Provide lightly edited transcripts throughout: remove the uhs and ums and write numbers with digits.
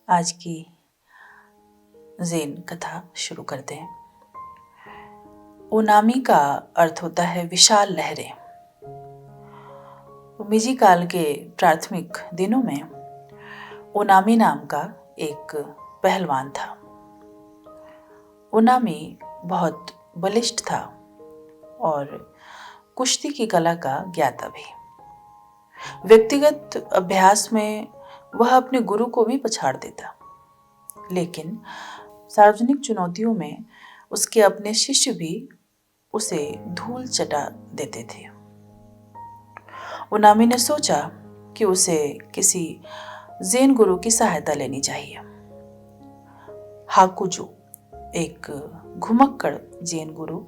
आज की ज़ेन कथा शुरू करते हैं। ओनामी का अर्थ होता है विशाल लहरें। मीजी काल के प्राथमिक दिनों में ओनामी नाम का एक पहलवान था। ओनामी बहुत बलिष्ठ था और कुश्ती की कला का ज्ञाता भी। व्यक्तिगत अभ्यास में वह अपने गुरु को भी पछाड़ देता, लेकिन सार्वजनिक चुनौतियों में उसके अपने शिष्य भी उसे धूल चटा देते थे। ओनामी ने सोचा कि उसे किसी ज़ेन गुरु की सहायता लेनी चाहिए। हाकुजो, एक घुमक्कड़ ज़ेन गुरु,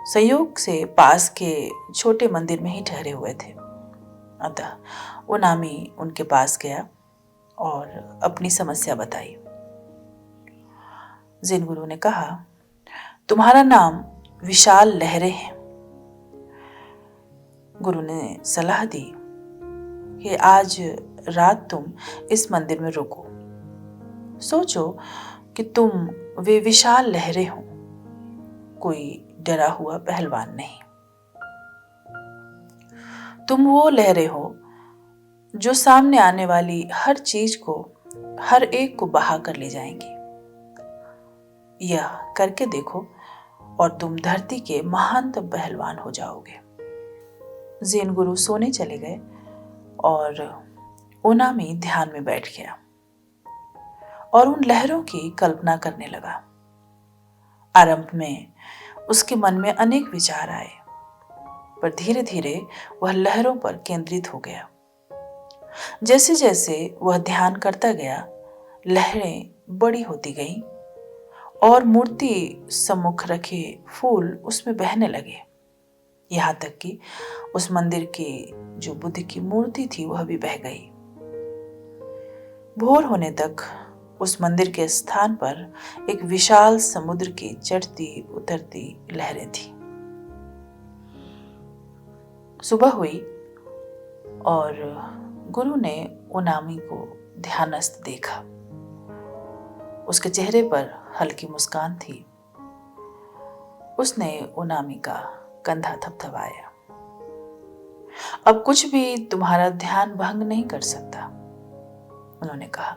संयोग से पास के छोटे मंदिर में ही ठहरे हुए थे। अतः ओनामी उनके पास गया और अपनी समस्या बताई। ज़ेन गुरु ने कहा, तुम्हारा नाम विशाल लहरें है। गुरु ने सलाह दी कि आज रात तुम इस मंदिर में रुको। सोचो कि तुम वे विशाल लहरें हो, कोई डरा हुआ पहलवान नहीं। तुम वो लहरें हो जो सामने आने वाली हर चीज को, हर एक को बहा कर ले जाएंगी। यह करके देखो और तुम धरती के महानतम पहलवान हो जाओगे। ज़ेन गुरु सोने चले गए और ओनामी ध्यान में बैठ गया और उन लहरों की कल्पना करने लगा। आरंभ में उसके मन में अनेक विचार आए, पर धीरे धीरे वह लहरों पर केंद्रित हो गया। जैसे जैसे वह ध्यान करता गया, लहरें बड़ी होती गईं और मूर्ति सम्मुख रखे फूल उसमें बहने लगे। यहाँ तक कि उस मंदिर की जो बुद्ध की मूर्ति थी वह भी बह गई। भोर होने तक उस मंदिर के स्थान पर एक विशाल समुद्र की चढ़ती उतरती लहरें थी। सुबह हुई और गुरु ने ओनामी को ध्यानस्थ देखा। उसके चेहरे पर हल्की मुस्कान थी। उसने ओनामी का कंधा थपथपाया। अब कुछ भी तुम्हारा ध्यान भंग नहीं कर सकता, उन्होंने कहा।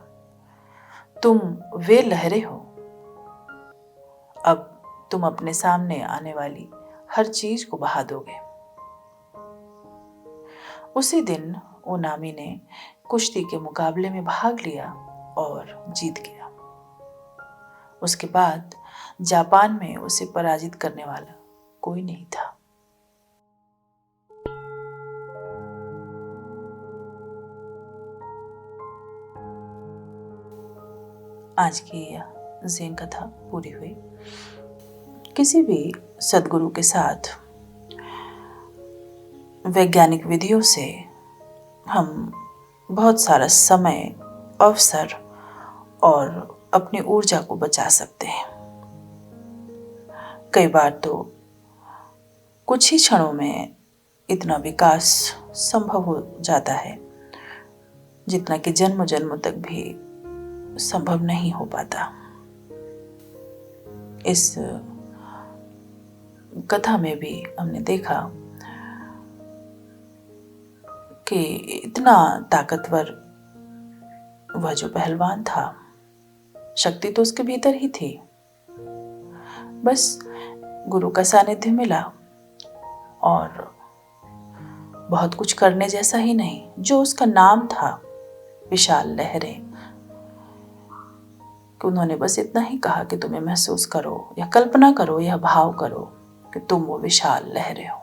तुम वे लहरें हो। अब तुम अपने सामने आने वाली हर चीज को बहा दोगे। उसी दिन ओनामी ने कुश्ती के मुकाबले में भाग लिया और जीत गया। उसके बाद जापान में उसे पराजित करने वाला कोई नहीं था। आज की यह ज़ेन कथा पूरी हुई। किसी भी सद्गुरु के साथ वैज्ञानिक विधियों से हम बहुत सारा समय, अवसर और अपनी ऊर्जा को बचा सकते हैं। कई बार तो कुछ ही क्षणों में इतना विकास संभव हो जाता है जितना कि जन्म जन्म तक भी संभव नहीं हो पाता। इस कथा में भी हमने देखा कि इतना ताकतवर वह जो पहलवान था, शक्ति तो उसके भीतर ही थी। बस गुरु का सानिध्य मिला और बहुत कुछ करने जैसा ही नहीं, जो उसका नाम था विशाल लहरें, कि उन्होंने बस इतना ही कहा कि तुम्हें महसूस करो या कल्पना करो या भाव करो कि तुम वो विशाल लहरें हो।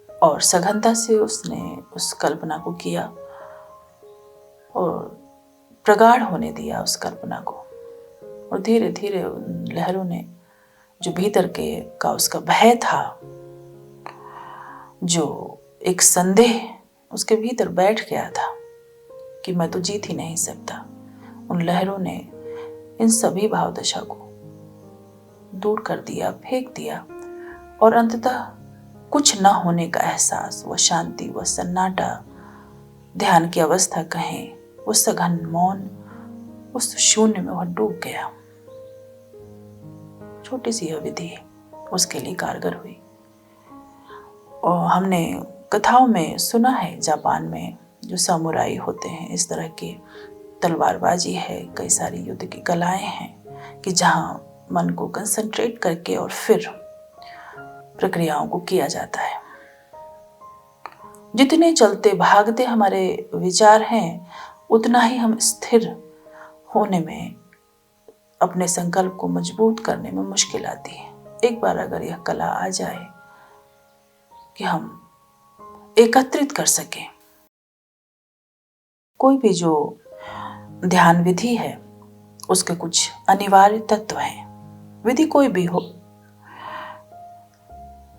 और सघनता से उसने उस कल्पना को किया और प्रगाढ़ होने दिया उस कल्पना को। और धीरे धीरे उन लहरों ने जो भीतर के का उसका भय था, जो एक संदेह उसके भीतर बैठ गया था कि मैं तो जीत ही नहीं सकता, उन लहरों ने इन सभी भाव दशा को दूर कर दिया, फेंक दिया और अंततः कुछ न होने का एहसास, वह शांति, वह सन्नाटा, ध्यान की अवस्था कहें वो सघन मौन, उस शून्य में वह डूब गया। छोटी सी यह विधि उसके लिए कारगर हुई। और हमने कथाओं में सुना है, जापान में जो सामुराई होते हैं, इस तरह की तलवारबाजी है, कई सारी युद्ध की कलाएं हैं कि जहाँ मन को कंसंट्रेट करके और फिर प्रक्रियाओं को किया जाता है। जितने चलते भागते हमारे विचार हैं, उतना ही हम स्थिर होने में, अपने संकल्प को मजबूत करने में मुश्किल आती है। एक बार अगर यह कला आ जाए कि हम एकत्रित कर सकें, कोई भी जो ध्यान विधि है उसके कुछ अनिवार्य तत्व हैं। विधि कोई भी हो,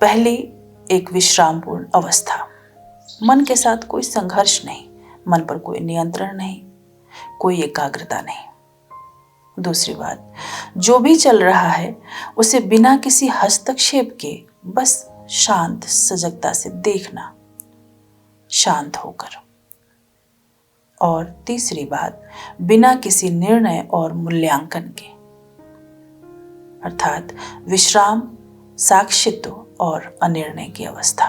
पहली एक विश्रामपूर्ण अवस्था, मन के साथ कोई संघर्ष नहीं, मन पर कोई नियंत्रण नहीं, कोई एकाग्रता नहीं। दूसरी बात, जो भी चल रहा है उसे बिना किसी हस्तक्षेप के बस शांत सजगता से देखना, शांत होकर। और तीसरी बात, बिना किसी निर्णय और मूल्यांकन के, अर्थात विश्राम, साक्षित्व और अनिर्णय की अवस्था।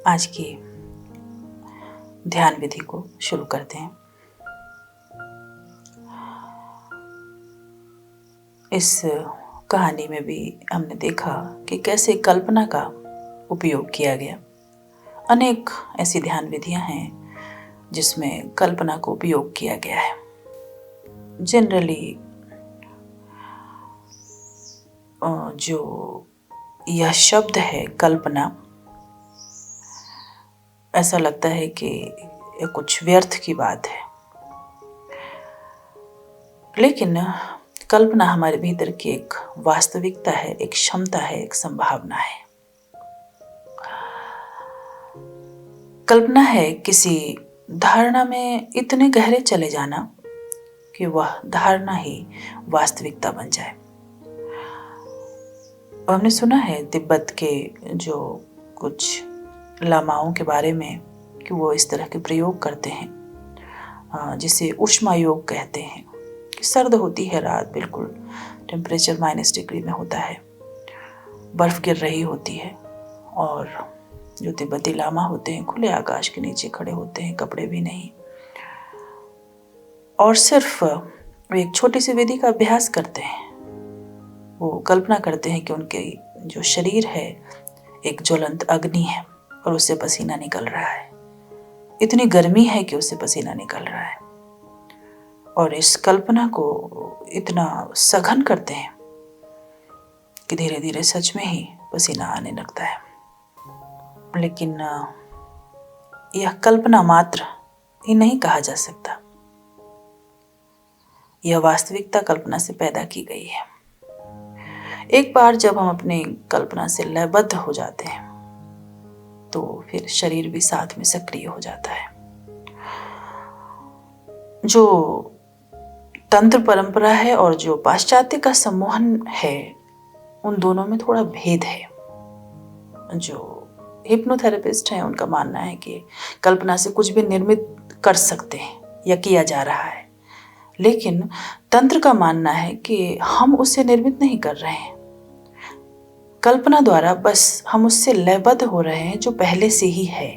आज की ध्यान विधि को शुरू करते हैं। इस कहानी में भी हमने देखा कि कैसे कल्पना का उपयोग किया गया। अनेक ऐसी ध्यान विधियां हैं जिसमें कल्पना को उपयोग किया गया है। जनरली जो यह शब्द है कल्पना, ऐसा लगता है कि यह कुछ व्यर्थ की बात है, लेकिन कल्पना हमारे भीतर की एक वास्तविकता है, एक क्षमता है, एक संभावना है। कल्पना है किसी धारणा में इतने गहरे चले जाना कि वह धारणा ही वास्तविकता बन जाए। हमने सुना है तिब्बत के जो कुछ लामाओं के बारे में कि वो इस तरह के प्रयोग करते हैं जिसे ऊष्मा योग कहते हैं। कि सर्द होती है रात, बिल्कुल टेम्परेचर -डिग्री में होता है, बर्फ गिर रही होती है, और जो तिब्बती लामा होते हैं खुले आकाश के नीचे खड़े होते हैं, कपड़े भी नहीं, और सिर्फ एक छोटी सी विधि का अभ्यास करते हैं। वो कल्पना करते हैं कि उनके जो शरीर है एक ज्वलंत अग्नि है और उससे पसीना निकल रहा है, इतनी गर्मी है कि उससे पसीना निकल रहा है, और इस कल्पना को इतना सघन करते हैं कि धीरे धीरे सच में ही पसीना आने लगता है। लेकिन यह कल्पना मात्र ही नहीं कहा जा सकता, यह वास्तविकता कल्पना से पैदा की गई है। एक बार जब हम अपनी कल्पना से लयबद्ध हो जाते हैं तो फिर शरीर भी साथ में सक्रिय हो जाता है। जो तंत्र परंपरा है और जो पाश्चात्य का सम्मोहन है, उन दोनों में थोड़ा भेद है। जो हिप्नोथेरेपिस्ट हैं उनका मानना है कि कल्पना से कुछ भी निर्मित कर सकते हैं या किया जा रहा है, लेकिन तंत्र का मानना है कि हम उससे निर्मित नहीं कर रहे हैं, कल्पना द्वारा बस हम उससे लयबद्ध हो रहे हैं जो पहले से ही है।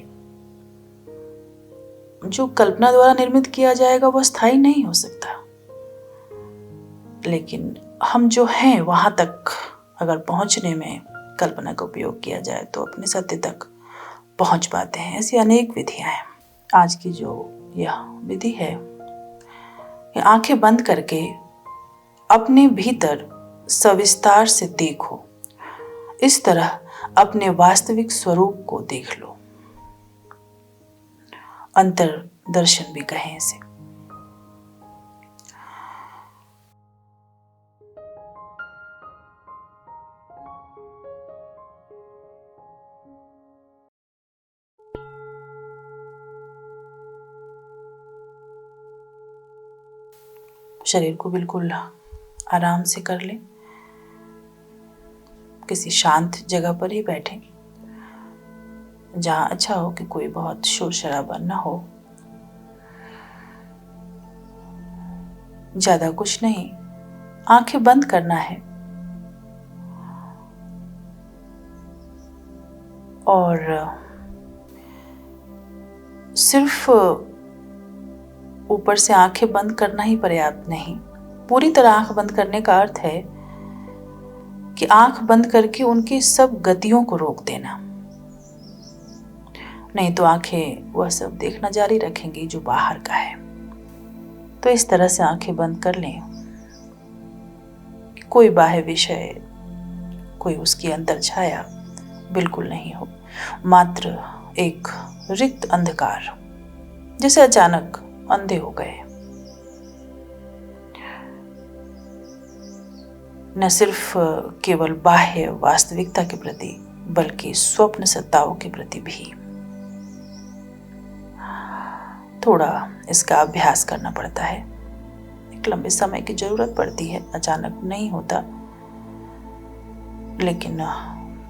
जो कल्पना द्वारा निर्मित किया जाएगा वह स्थायी नहीं हो सकता, लेकिन हम जो हैं वहां तक अगर पहुंचने में कल्पना का उपयोग किया जाए तो अपने सत्य तक पहुंच पाते हैं। ऐसी अनेक विधियां हैं। आज की जो यह विधि है, ये आंखें बंद करके अपने भीतर सविस्तार से देखो, इस तरह अपने वास्तविक स्वरूप को देख लो। अंतर दर्शन भी कहें इसे। शरीर को बिल्कुल आराम से कर लें, किसी शांत जगह पर ही बैठें जहाँ अच्छा हो कि कोई बहुत शोर शराबा न हो, ज्यादा कुछ नहीं, आंखें बंद करना है और सिर्फ ऊपर से आंखें बंद करना ही पर्याप्त नहीं। पूरी तरह आंख बंद करने का अर्थ है कि आंख बंद करके उनकी सब गतियों को रोक देना। नहीं तो आंखें वह सब देखना जारी रखेंगी जो बाहर का है। तो इस तरह से आंखें बंद कर लें, कोई बाह्य विषय, कोई उसकी अंतर छाया बिल्कुल नहीं हो, मात्र एक रिक्त अंधकार, जैसे अचानक अंधे हो गए। न सिर्फ केवल बाह्य वास्तविकता के प्रति, बल्कि स्वप्न सत्ताओं के प्रति भी। थोड़ा इसका अभ्यास करना पड़ता है, एक लंबे समय की जरूरत पड़ती है, अचानक नहीं होता, लेकिन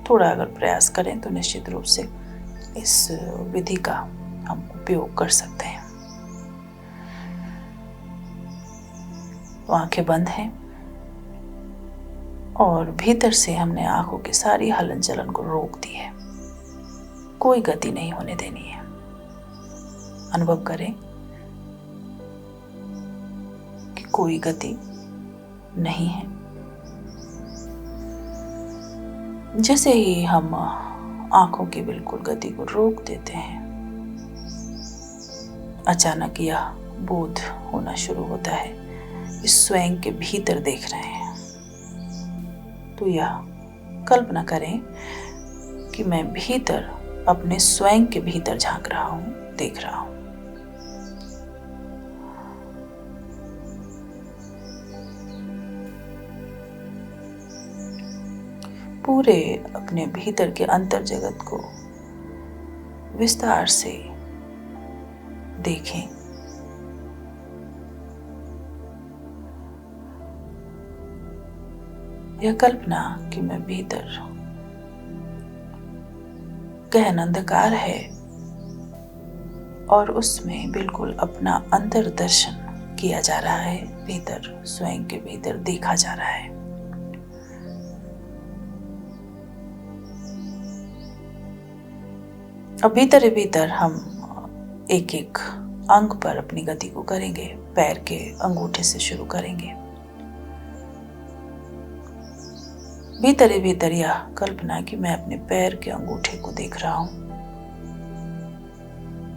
थोड़ा अगर प्रयास करें तो निश्चित रूप से इस विधि का हम उपयोग कर सकते हैं। तो आंखें बंद हैं और भीतर से हमने आंखों की सारी हलन चलन को रोक दी है, कोई गति नहीं होने देनी है। अनुभव करें कि कोई गति नहीं है। जैसे ही हम आंखों की बिल्कुल गति को रोक देते हैं, अचानक यह बोध होना शुरू होता है कि स्वयं के भीतर देख रहे हैं। तो यह कल्पना करें कि मैं भीतर, अपने स्वयं के भीतर झांक रहा हूं, देख रहा हूं। पूरे अपने भीतर के अंतर जगत को विस्तार से देखें। यह कल्पना कि मैं भीतर गहन अंधकार है और उसमें बिल्कुल अपना अंतर दर्शन किया जा रहा है, भीतर, स्वयं के भीतर देखा जा रहा है। अब भीतर ही भीतर हम एक एक अंग पर अपनी गति को करेंगे। पैर के अंगूठे से शुरू करेंगे। भीतर ही भीतर यह कल्पना कि मैं अपने पैर के अंगूठे को देख रहा हूं।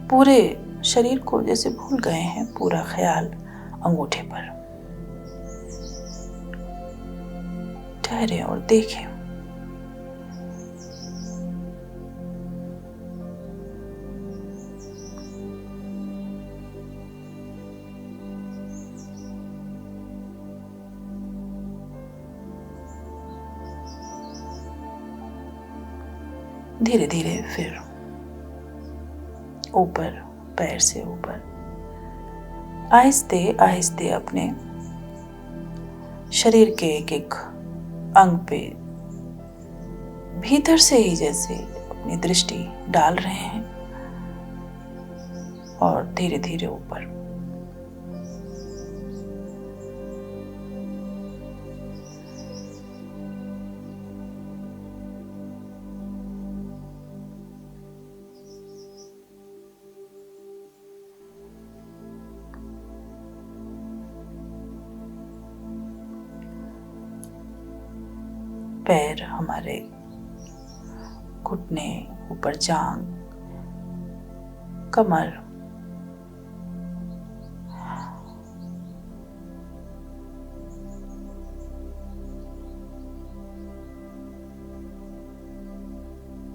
पूरे शरीर को जैसे भूल गए हैं, पूरा ख्याल अंगूठे पर। ठहरे और देखें। धीरे धीरे फिर ऊपर, पैर से ऊपर, आहिस्ते आहिस्ते अपने शरीर के एक एक अंग पे भीतर से ही जैसे अपनी दृष्टि डाल रहे हैं और धीरे धीरे ऊपर। पैर, हमारे घुटने, ऊपर जांघ, कमर,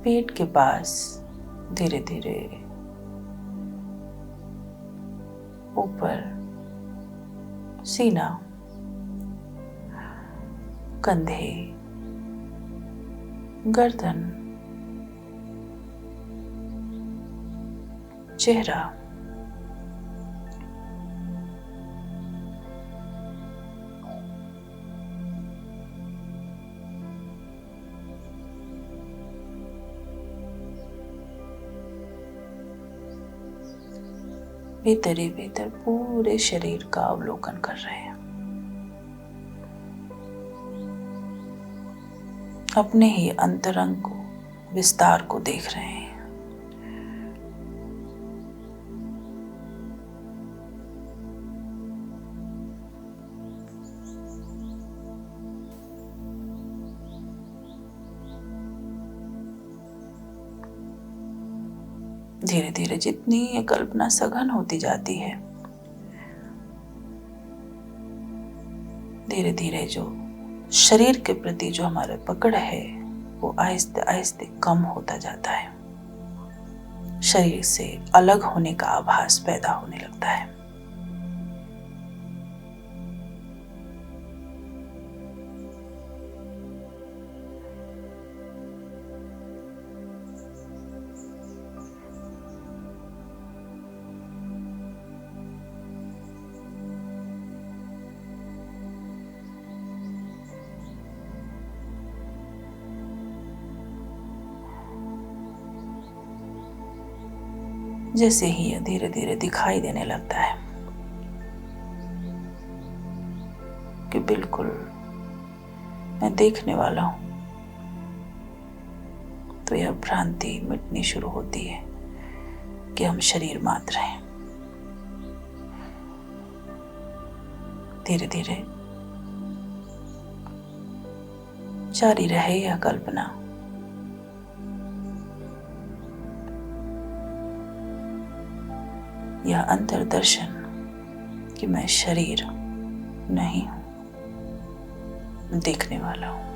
पेट के पास धीरे धीरे ऊपर, सीना, कंधे, गर्दन, चेहरा, भीतर ही भीतर पूरे शरीर का अवलोकन कर रहे हैं। अपने ही अंतरंग को, विस्तार को देख रहे हैं। धीरे धीरे जितनी ये कल्पना सघन होती जाती है, धीरे धीरे जो शरीर के प्रति जो हमारा पकड़ है वो आहिस्ते आहिस्ते कम होता जाता है। शरीर से अलग होने का आभास पैदा होने लगता है। जैसे ही यह धीरे धीरे दिखाई देने लगता है कि बिल्कुल मैं देखने वाला हूं, तो यह भ्रांति मिटनी शुरू होती है कि हम शरीर मात्र हैं। धीरे धीरे जारी रहे यह कल्पना। यह अंतर्दर्शन कि मैं शरीर नहीं हूं, देखने वाला हूं।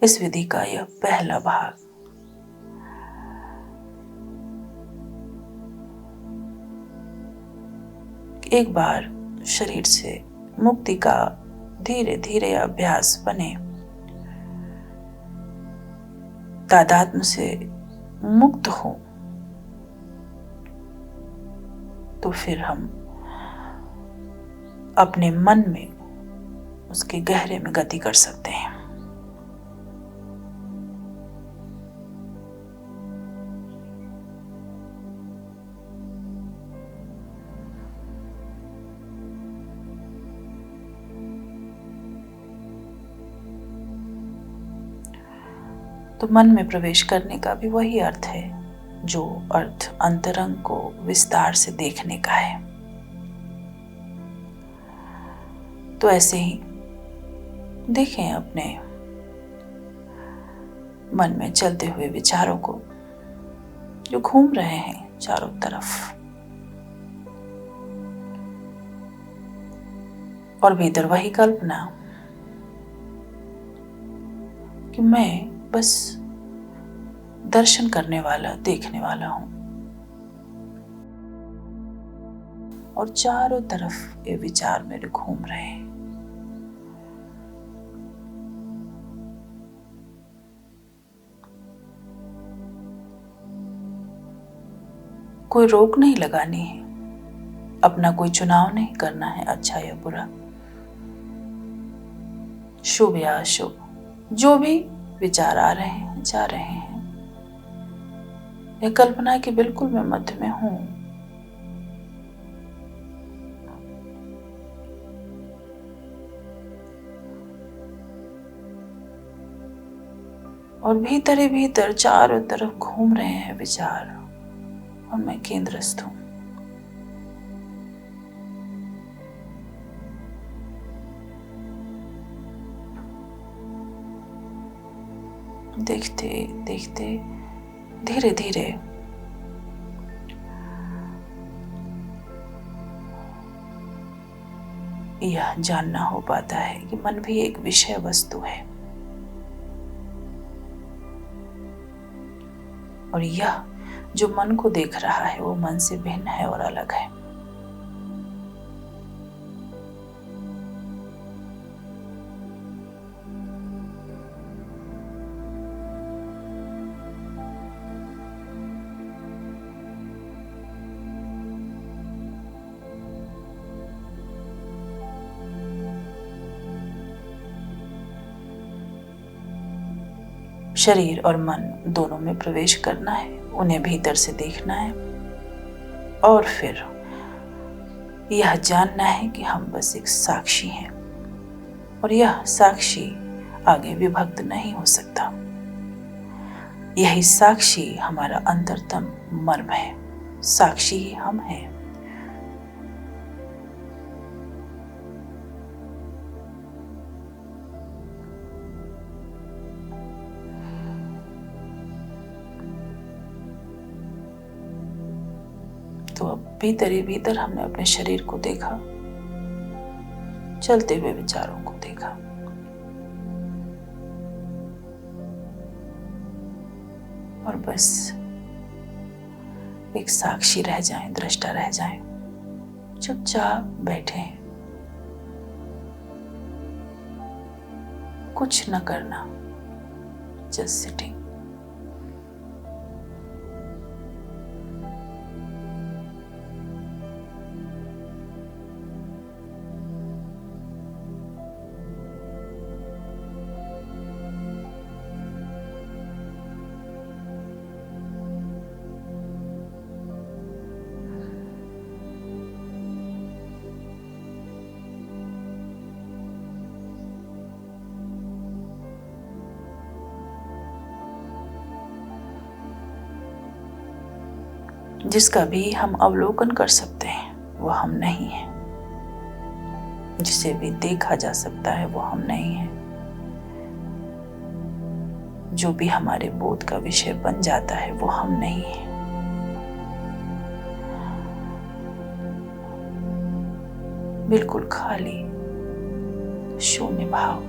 इस विधि का यह पहला भाग एक बार शरीर से मुक्ति का धीरे धीरे अभ्यास बने, तादात्म्य से मुक्त हो, तो फिर हम अपने मन में उसके गहरे में गति कर सकते हैं। तो मन में प्रवेश करने का भी वही अर्थ है जो अर्थ अंतरंग को विस्तार से देखने का है। तो ऐसे ही देखें अपने मन में चलते हुए विचारों को जो घूम रहे हैं चारों तरफ, और भीतर वही कल्पना कि मैं बस दर्शन करने वाला, देखने वाला हूं, और चारों तरफ ये विचार मेरे घूम रहे हैं। कोई रोक नहीं लगानी है, अपना कोई चुनाव नहीं करना है, अच्छा या बुरा, शुभ या अशुभ। जो भी विचार आ रहे हैं, जा रहे हैं, यह कल्पना की बिल्कुल मैं मध्य में हूं। और भीतर ही भीतर चारों तरफ घूम रहे हैं विचार, और मैं केंद्रस्थ हूं। देखते देखते धीरे धीरे यह जानना हो पाता है कि मन भी एक विषय वस्तु है, और यह जो मन को देख रहा है वो मन से भिन्न है और अलग है। शरीर और मन दोनों में प्रवेश करना है, उन्हें भीतर से देखना है, और फिर यह जानना है कि हम बस एक साक्षी हैं, और यह साक्षी आगे विभक्त नहीं हो सकता। यही साक्षी हमारा अंतरतम मर्म है, साक्षी ही हम हैं। तो अब भीतर ही भीतर हमने अपने शरीर को देखा, चलते हुए विचारों को देखा, और बस एक साक्षी रह जाएं, दृष्टा रह जाएं, चुपचाप बैठे, कुछ न करना, जस्ट सिटिंग। जिसका भी हम अवलोकन कर सकते हैं वो हम नहीं है, जिसे भी देखा जा सकता है वो हम नहीं है, जो भी हमारे बोध का विषय बन जाता है वो हम नहीं है। बिल्कुल खाली शून्य भाव।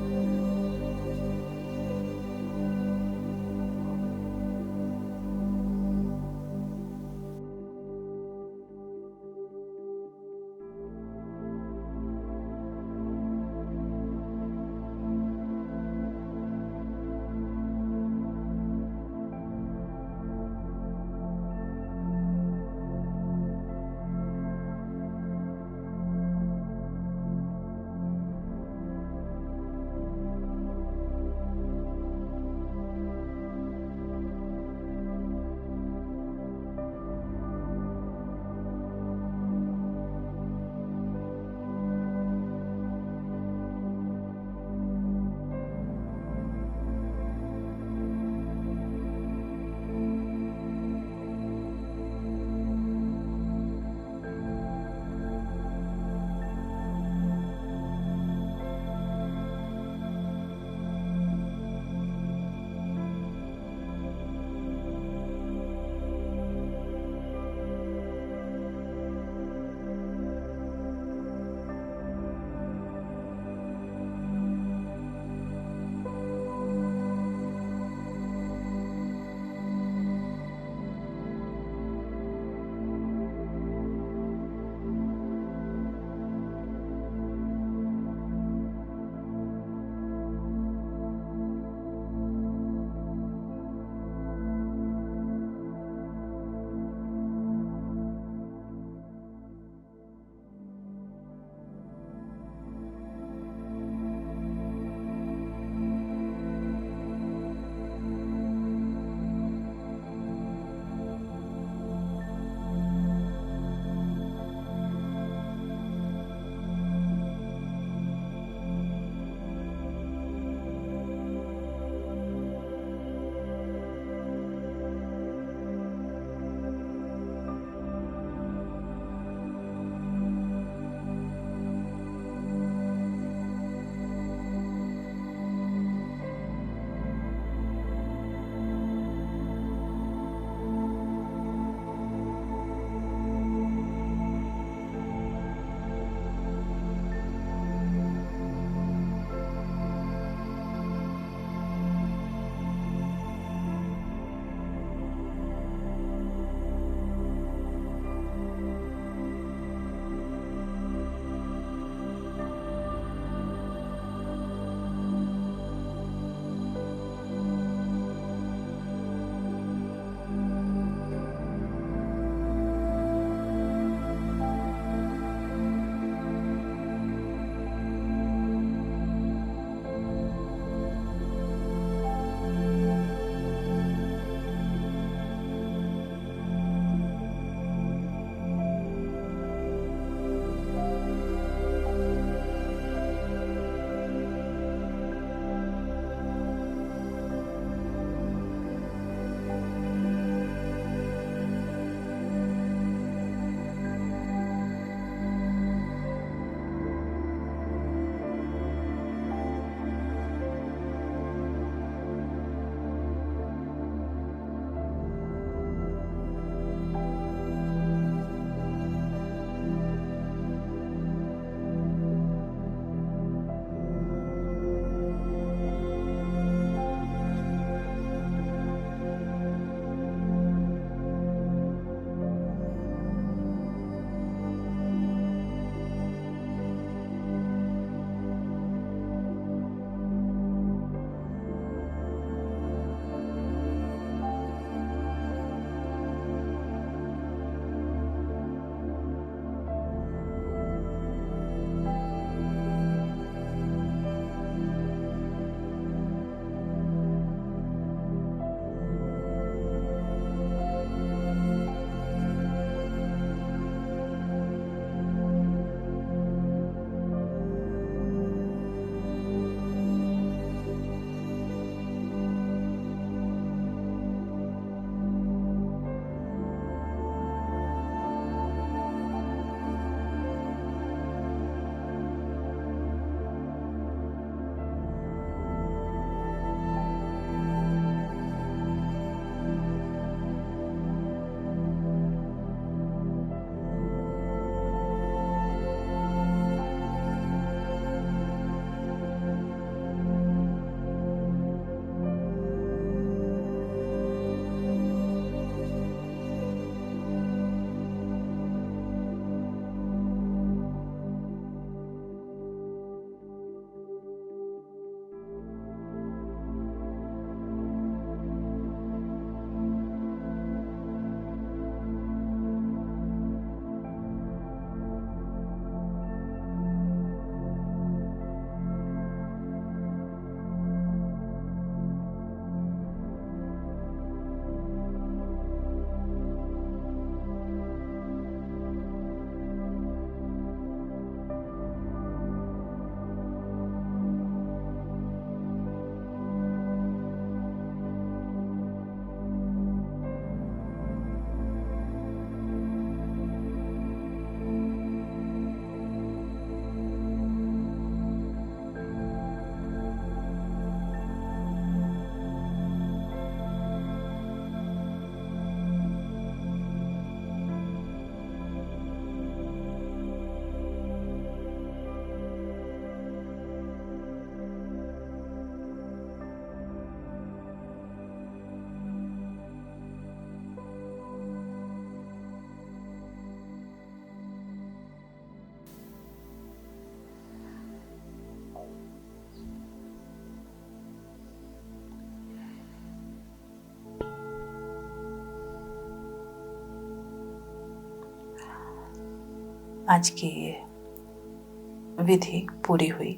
आज की ये विधि पूरी हुई।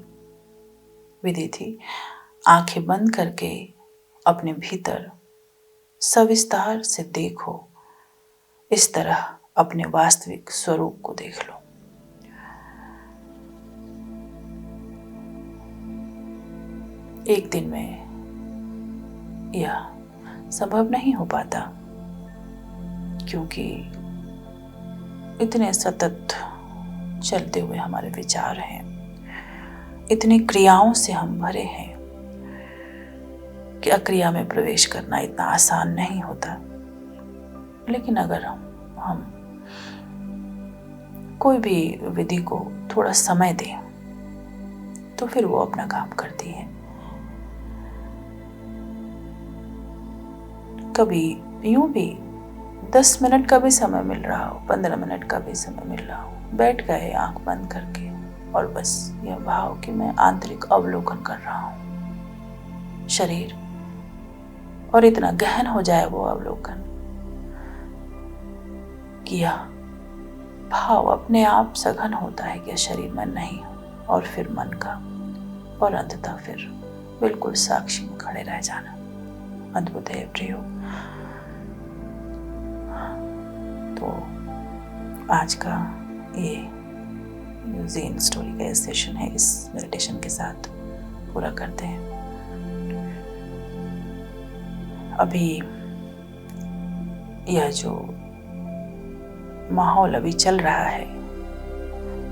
विधि थी आंखें बंद करके अपने भीतर सविस्तार से देखो, इस तरह अपने वास्तविक स्वरूप को देख लो। एक दिन में यह संभव नहीं हो पाता, क्योंकि इतने सतत चलते हुए हमारे विचार हैं, इतनी क्रियाओं से हम भरे हैं कि अक्रिया में प्रवेश करना इतना आसान नहीं होता। लेकिन अगर हम कोई भी विधि को थोड़ा समय दें तो फिर वो अपना काम करती है। कभी यूं भी 10 मिनट का भी समय मिल रहा हो, 15 मिनट का भी समय मिल रहा हो, बैठ गए आंख बंद करके और बस यह भाव कि मैं आंतरिक अवलोकन कर रहा हूं शरीर, और इतना गहन हो जाए वो अवलोकन कि यह भाव अपने आप सघन होता है कि शरीर में नहीं हो, और फिर मन का, और अंततः फिर बिल्कुल साक्षी में खड़े रह जाना। अद्भुत है प्रियो। तो आज का ये ज़ेन स्टोरी का सेशन है, इस मेडिटेशन के साथ पूरा करते हैं। अभी यह जो माहौल अभी चल रहा है,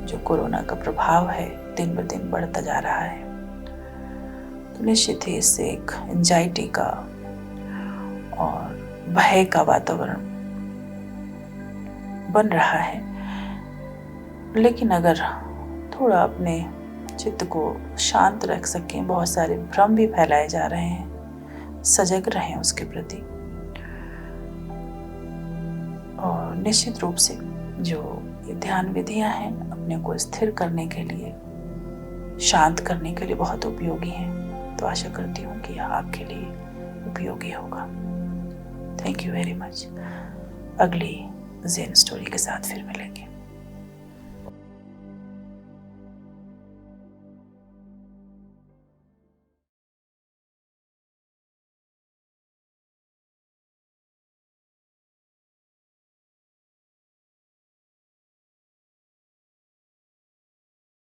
जो कोरोना का प्रभाव है, दिन ब दिन बढ़ता जा रहा है, तो निश्चित ही इससे एक एंजाइटी का और भय का वातावरण बन रहा है। लेकिन अगर थोड़ा अपने चित्त को शांत रख सकें, बहुत सारे भ्रम भी फैलाए जा रहे हैं, सजग रहें उसके प्रति, और निश्चित रूप से जो ये ध्यान विधियां हैं अपने को स्थिर करने के लिए, शांत करने के लिए बहुत उपयोगी हैं। तो आशा करती हूँ कि यह आपके लिए उपयोगी होगा। Thank you very much. अगली ज़ेन स्टोरी के साथ फिर मिलेंगे।